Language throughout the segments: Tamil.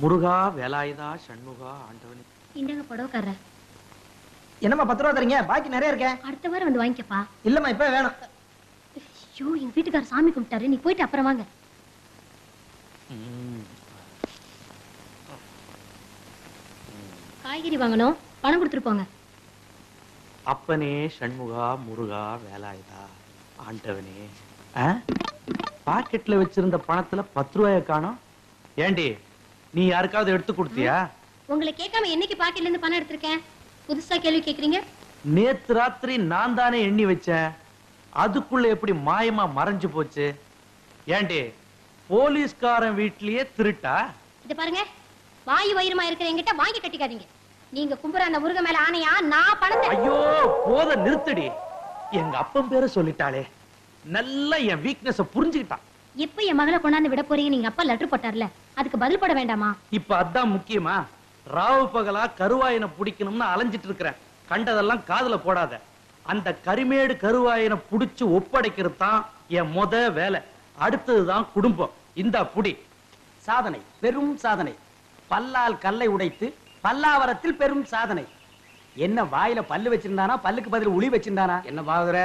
முருகா வேலாயுதா ஷண்முகா ஆண்டவனே. இந்தங்க புடவைக்காரர. என்னம்மா 10 ரூபா தரீங்க? பாக்கி நிறைய இருக்கே. அடுத்த வாரம் வந்து வாங்கிக்கப்பா. இல்லம்மா இப்ப வேணும். ஐயோ எங்க வீட்டுக்காரர் சாமி கும்பிட்டாரு, நீ போயிட்டு அப்புறம் வாங்க. காய்கறி வாங்கணும், பணம் கொடுத்துட்டு போங்க. அப்பனே ஷண்முகா முருகா வேலாயுதா ஆண்டவனே. பாக்கெட்ல வச்சிருந்த பணத்துல 10 ரூபாய காணோம். ஏண்டி நீ யாருக்காவது எடுத்து கொடுத்தியா? உங்களை கேட்காம என்னைக்கு பாக்கெட்ல இருந்து பணம் எடுத்திருக்கேன்? புதுசா கேள்வி கேக்குறீங்க. நேத்து ராத்திரி நான் தானே எண்ணி வச்சேன். அதுக்குள்ள எப்படி மாயமா மறைஞ்சு போச்சு? ஏண்டி போலீஸ்காரன் வீட்லயே திருட்டா? இத பாருங்க, வாயு வயிறுமா இருக்கிற என்கிட்ட வாங்கி கட்டிக்காதீங்க. நீங்க கும்புற அந்த முருக மேல ஆணையா நான் பணத்தை. ஐயோ போத நிறுத்தடி. எங்க அப்பன் பேரை சொல்லிட்டாளே, நல்லா என் வீக்னஸ புரிஞ்சுக்கிட்டான். எப்ப என் மகளை கொண்டாந்து விட போறீங்க? நீங்க அப்பா லெட்டர் போட்டார்ல, அதுக்கு பதில் போட வேண்டாமா? இப்ப அதான் முக்கியமா? ராவு பகலா கருவாயனை பிடிக்கணும்னு அலைஞ்சிட்டு இருக்கிறேன். கண்டதெல்லாம் காதுல போடாத. அந்த கரிமேடு கருவாயனை புடிச்சு ஒப்படைக்கிறது தான் என் முத வேலை. அடுத்ததுதான் குடும்பம். இந்த புடி. சாதனை, பெரும் சாதனை. பல்லால் கல்லை உடைத்து பல்லாவரத்தில் பெரும் சாதனை. என்ன வாயில பல்லு வச்சிருந்தானா, பல்லுக்கு பதில் உளி வச்சிருந்தானா? என்ன பாக்குற?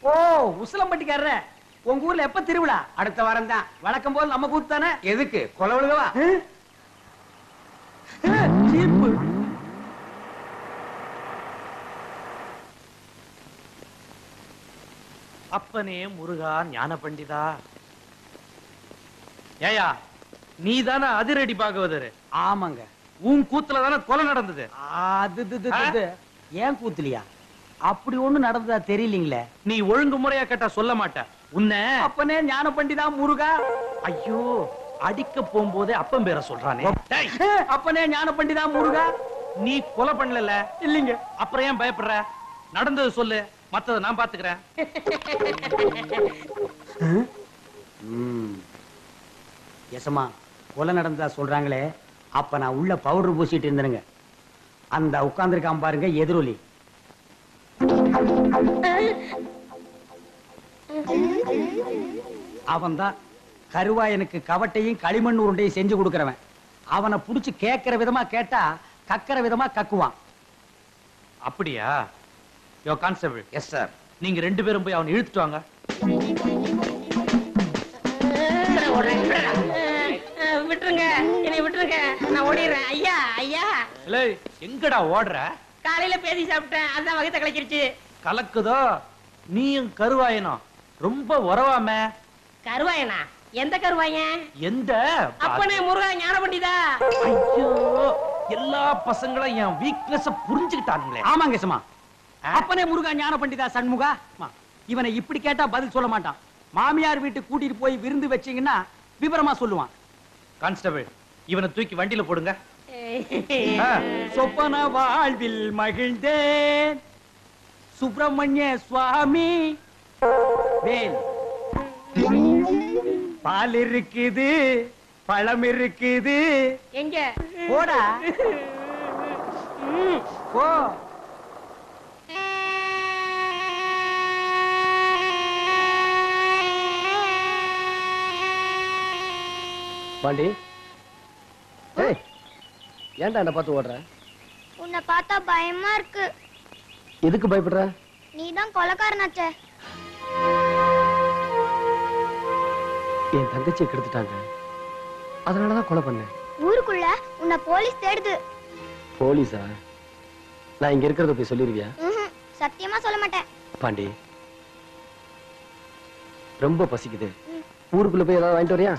ஓ உசிலம்பட்டிக்காரர, உங்க ஊர்ல எப்ப திருவிழா? அடுத்த வாரம் தான். வழக்கம் போல் நம்ம கூத்து தானே. எதுக்கு கொலவழுகவா? அப்பனே முருகா ஞான பண்டிதா. ஏயா நீ தானே அதிரடி பாகவதரு? ஆமாங்க. உன் கூத்துல தானே கொலை நடந்தது. அது ஏன் கூத்துலியா? அப்படி ஒண்ணு நடந்ததா தெரியலீங்களே. நீ ஒழுங்கு முறையா கேட்டா சொல்ல மாட்ட. உன்னை அப்பனே ஞான பண்டிதா முருகா. ஐயோ அடிக்க போகும்போதே அப்பன் பேரை சொல்றானே. அப்பனே ஞான பண்டிதா முருகா. நீ கொலை பண்ணல இல்லீங்க. அப்புறம் ஏன் பயப்படுற? நடந்தது சொல்லு, மத்தத நான் பாத்துக்கிறேன். எசமா கொலை நடந்ததா சொல்றாங்களே, அப்ப நான் உள்ள பவுடர் பூசிட்டு இருந்தேனுங்க. அந்த உட்கார்ந்துருக்கான் பாருங்க எதிரொலி. அவன்தான் கருவாயனுக்கு கவட்டையும் களிமண் உருண்டையும் செஞ்சு கொடுக்கிறவன். அவனை புடிச்சு கேட்கிற விதமா கேட்டா கக்கிற விதமா கக்குவான். அப்படியா? யோ கான்ஸ்டபிள். Yes sir. நீங்க 2 பேரும் போய் அவனை இழுத்துட்டு வாங்க. விட்டுருங்க, என்னை விட்டுருங்க, நான் ஓடிடுறேன். ஐயா ஐயா. எங்கடா ஓடுற? காலையில பேசி சாப்பிட்டேன், அதான் வகத்தை கலக்கிருச்சு. கலக்குதோ? நீயும் கருவாயனும் ரொம்ப உறவாம. கருவாயனா? எந்த கருவாயன்? எந்த? அப்பனே முருகா ஞான பண்டிதா. ஐயோ எல்லா பசங்களும் என் வீக்னஸ் புரிஞ்சுக்கிட்டாங்களே. ஆமாங்க சும்மா. அப்பனே முருகா ஞான பண்டிதா சண்முகா. இவனை இப்படி கேட்டா பதில் சொல்ல மாட்டான். மாமியார் வீட்டுக்கு கூட்டிட்டு போய் விருந்து வச்சீங்கன்னா விவரமா சொல்லுவான். கான்ஸ்டபிள் இவனை தூக்கி வண்டியில போடுங்க. சொப்பன வாழ்வில் மகிழ்ந்தேன் சுப்பிரமணிய சுவாமி. வேல் பால் இருக்குது, பழம் இருக்குது. எங்க? போடா போ. பாண்டி, ஏன்டா என்ன பார்த்து ஓடுற? உன்னை பார்த்தா பயமா இருக்கு. எதுக்கு பயப்படுற? நீதான் கொலைக்காரனாச்சே. என் தங்கச்சியை கெடுத்துட்டாங்க, அதனாலதான் கொலை பண்ணேன். ஊருக்குள்ள உன்னை போலீஸ் தேடுது. போலீஸா? நான் இங்க இருக்கிறத போய் சொல்லிருவியா? சத்தியமா சொல்ல மாட்டேன். பாண்டி, ரொம்ப பசிக்குது, ஊருக்குள்ள போய் ஏதாவது வாங்கிட்டு வரியா?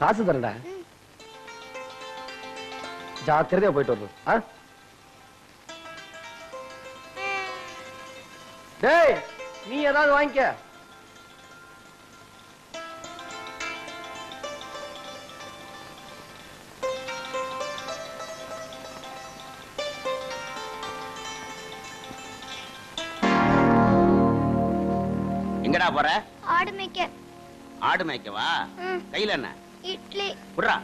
காசு தரேன்டா, ஜாக்கிரதையா போயிட்டு வரணும். டேய், நீ ஏதாவது வாங்கிக்க. எங்கடா போற? ஆடு மேய்க்க. ஆடு மேய்க்கவா? கையில என்ன? இட்லி. புறா.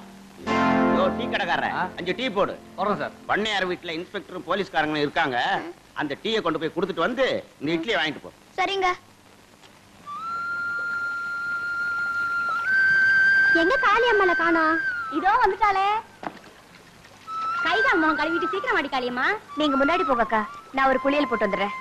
யோ டீ கடைக்காரர், 5 டீ போடு. வரேன் சார். பண்ணையார் வீட்டுல இன்ஸ்பெக்டரும் போலீஸ்காரங்களும் இருக்காங்க. அந்த டீயை கொண்டு போய் கொடுத்துட்டு வந்து இந்த இட்லியை வாங்கிட்டு போ. சரிங்க. எங்க காளி அம்மாளை காணோம்? இதோ வந்துட்டாளே. கைகால் முகம் கழுவிட்டு சீக்கிரம் அடிக்காளியம்மா. நீங்க முன்னாடி போங்கக்கா, நான் ஒரு குளியல் போட்டு வந்துடுறேன்.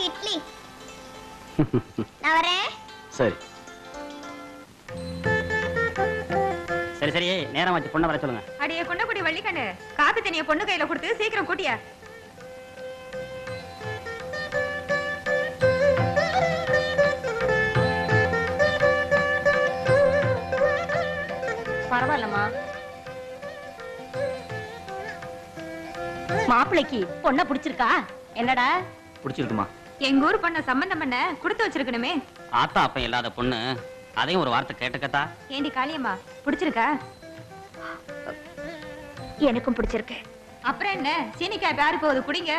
இட்லி. நான் வரேன். சரி சரி சரி, நேரம் வச்சு பொண்ணை வர சொல்லுங்க. அடியே கொண்டக்குடி வள்ளிக்கண்ணு, காப்பி தண்ணிய பொண்ணு கையில கொடுத்து சீக்கிரம் கூட்டியா. பரவாயில்லம்மா. மாப்பிள்ளைக்கு பொண்ண பிடிச்சிருக்கா? என்னடா பிடிச்சிருக்குமா? எங்க ஊர் பொண்ண சம்பந்தம் பண்ண கொடுத்து வச்சிருக்கணுமே. ஆத்தா அப்ப இல்லாத பொண்ணு, அதையும் ஒரு வார்த்தை கேட்டுக்கத்தா. ஏண்டி காளியம்மா, பிடிச்சிருக்கா? எனக்கும் பிடிச்சிருக்கு. அப்புறம் என்ன, சீனிக்காய் பேரு போகுது, குடிங்க.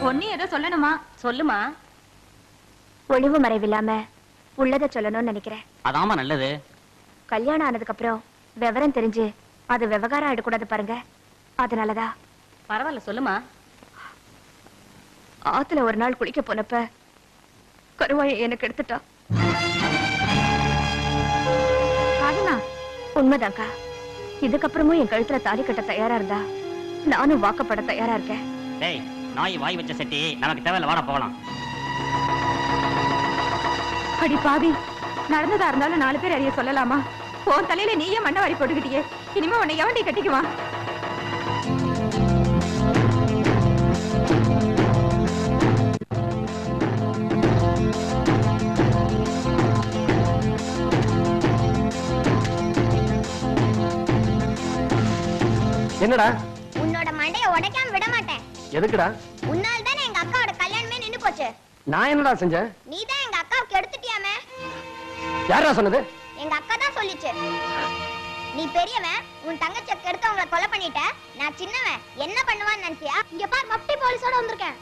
பொண்ணு ஏதோ சொல்லணுமா? சொல்லுமா. ஒளிவு மறைவில்லாம உள்ளத சொல்லணும்னு நினைக்கிறேன். அதாம நல்லது. கல்யாணம் ஆனதுக்கு அப்புறம் விவரம் தெரிஞ்சு அது விவகாரம் ஆயிடக்கூடாது பாருங்க, அதனாலதா. பரவாயில்ல சொல்லுமா. ஆத்துல ஒரு நாள் குளிக்க போனப்ப கருவாயை எனக்கு எடுத்துட்டா. அதுனா உண்மைதான்க்கா. இதுக்கப்புறமும் என் கழுத்துல தாலி கட்ட தயாரா இருந்தா நானும் வாக்கப்பட தயாரா இருக்கேன். டேய், நாய் வாய் வச்ச செட்டி நமக்கு தேவையில்ல, வாட போகலாம். அடி பாவி, நடந்ததா இருந்தாலும் 4 பேர் அறிய சொல்லலாமா? உன் தலையில நீயே மண்ணை வாரி போட்டுக்கிட்டியே, இனிமே உன்னை எவண்டி கட்டிக்குவான்? என்னடா? உன்னோட மண்டைய உடைக்காம விட மாட்டேன். எதுக்குடா? உன்னால தானே எங்க அக்காவோட கல்யாணமே நின்னு போச்சு. நான் என்னடா செஞ்சேன்? நீதான் எங்க அக்காவுக்கு எடுத்துட்டியாமே. யாரா சொன்னது? எங்க அக்கா தான் சொல்லிச்சு. நீ பெரியவன், உன் தங்கச்சியை கெடுத்து அவங்கள கொலை பண்ணிட்ட. நான் சின்னவன், என்ன பண்ணுவான்னு நினைச்சியா? இங்க பார், மப்டி போலீஸோட வந்திருக்கேன்.